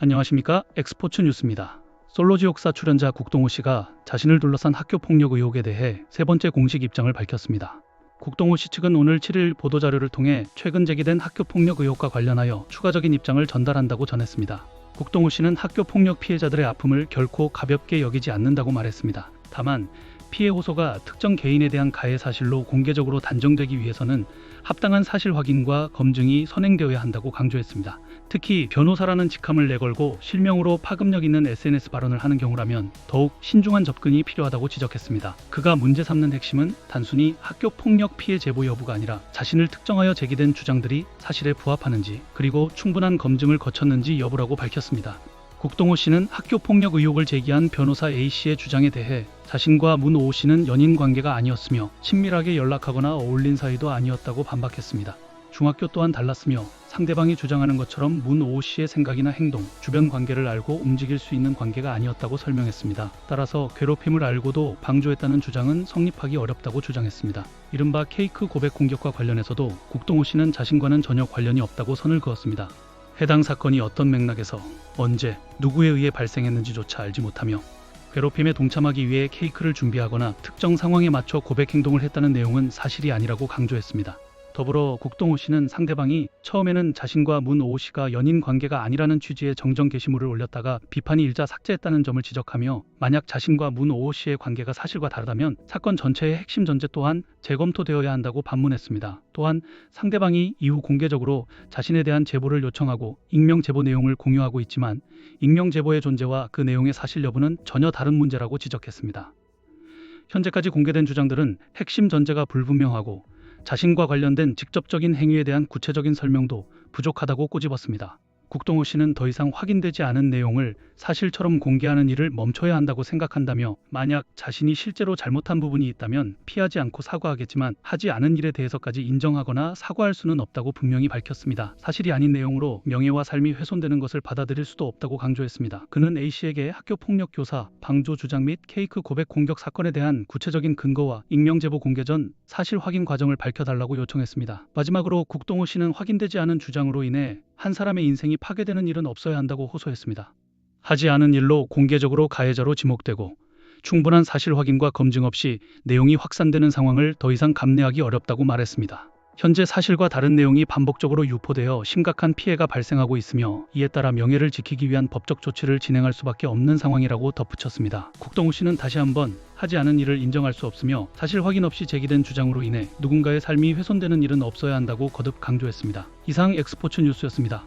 안녕하십니까? 엑스포츠 뉴스입니다. 솔로지옥사 출연자 국동호 씨가 자신을 둘러싼 학교폭력 의혹에 대해 세 번째 공식 입장을 밝혔습니다. 국동호 씨 측은 오늘 7일 보도자료를 통해 최근 제기된 학교폭력 의혹과 관련하여 추가적인 입장을 전달한다고 전했습니다. 국동호 씨는 학교폭력 피해자들의 아픔을 결코 가볍게 여기지 않는다고 말했습니다. 다만 피해 호소가 특정 개인에 대한 가해 사실로 공개적으로 단정되기 위해서는 합당한 사실 확인과 검증이 선행되어야 한다고 강조했습니다. 특히 변호사라는 직함을 내걸고 실명으로 파급력 있는 SNS 발언을 하는 경우라면 더욱 신중한 접근이 필요하다고 지적했습니다. 그가 문제 삼는 핵심은 단순히 학교 폭력 피해 제보 여부가 아니라 자신을 특정하여 제기된 주장들이 사실에 부합하는지 그리고 충분한 검증을 거쳤는지 여부라고 밝혔습니다. 국동호 씨는 학교폭력 의혹을 제기한 변호사 A씨의 주장에 대해 자신과 문 O씨는 연인 관계가 아니었으며 친밀하게 연락하거나 어울린 사이도 아니었다고 반박했습니다. 중학교 또한 달랐으며 상대방이 주장하는 것처럼 문 O씨의 생각이나 행동, 주변 관계를 알고 움직일 수 있는 관계가 아니었다고 설명했습니다. 따라서 괴롭힘을 알고도 방조했다는 주장은 성립하기 어렵다고 주장했습니다. 이른바 케이크 고백 공격과 관련해서도 국동호 씨는 자신과는 전혀 관련이 없다고 선을 그었습니다. 해당 사건이 어떤 맥락에서 언제 누구에 의해 발생했는지조차 알지 못하며 괴롭힘에 동참하기 위해 케이크를 준비하거나 특정 상황에 맞춰 고백 행동을 했다는 내용은 사실이 아니라고 강조했습니다. 더불어 국동호 씨는 상대방이 처음에는 자신과 문 O씨가 연인 관계가 아니라는 취지의 정정 게시물을 올렸다가 비판이 일자 삭제했다는 점을 지적하며 만약 자신과 문 O씨의 관계가 사실과 다르다면 사건 전체의 핵심 전제 또한 재검토되어야 한다고 반문했습니다. 또한 상대방이 이후 공개적으로 자신에 대한 제보를 요청하고 익명 제보 내용을 공유하고 있지만 익명 제보의 존재와 그 내용의 사실 여부는 전혀 다른 문제라고 지적했습니다. 현재까지 공개된 주장들은 핵심 전제가 불분명하고 자신과 관련된 직접적인 행위에 대한 구체적인 설명도 부족하다고 꼬집었습니다. 국동호 씨는 더 이상 확인되지 않은 내용을 사실처럼 공개하는 일을 멈춰야 한다고 생각한다며 만약 자신이 실제로 잘못한 부분이 있다면 피하지 않고 사과하겠지만 하지 않은 일에 대해서까지 인정하거나 사과할 수는 없다고 분명히 밝혔습니다. 사실이 아닌 내용으로 명예와 삶이 훼손되는 것을 받아들일 수도 없다고 강조했습니다. 그는 A씨에게 학교폭력 교사, 방조 주장 및 케이크 고백 공격 사건에 대한 구체적인 근거와 익명 제보 공개 전 사실 확인 과정을 밝혀달라고 요청했습니다. 마지막으로 국동호 씨는 확인되지 않은 주장으로 인해 한 사람의 인생이 파괴되는 일은 없어야 한다고 호소했습니다. 하지 않은 일로 공개적으로 가해자로 지목되고 충분한 사실 확인과 검증 없이 내용이 확산되는 상황을 더 이상 감내하기 어렵다고 말했습니다. 현재 사실과 다른 내용이 반복적으로 유포되어 심각한 피해가 발생하고 있으며 이에 따라 명예를 지키기 위한 법적 조치를 진행할 수밖에 없는 상황이라고 덧붙였습니다. 국동호 씨는 다시 한번 하지 않은 일을 인정할 수 없으며 사실 확인 없이 제기된 주장으로 인해 누군가의 삶이 훼손되는 일은 없어야 한다고 거듭 강조했습니다. 이상 엑스포츠 뉴스였습니다.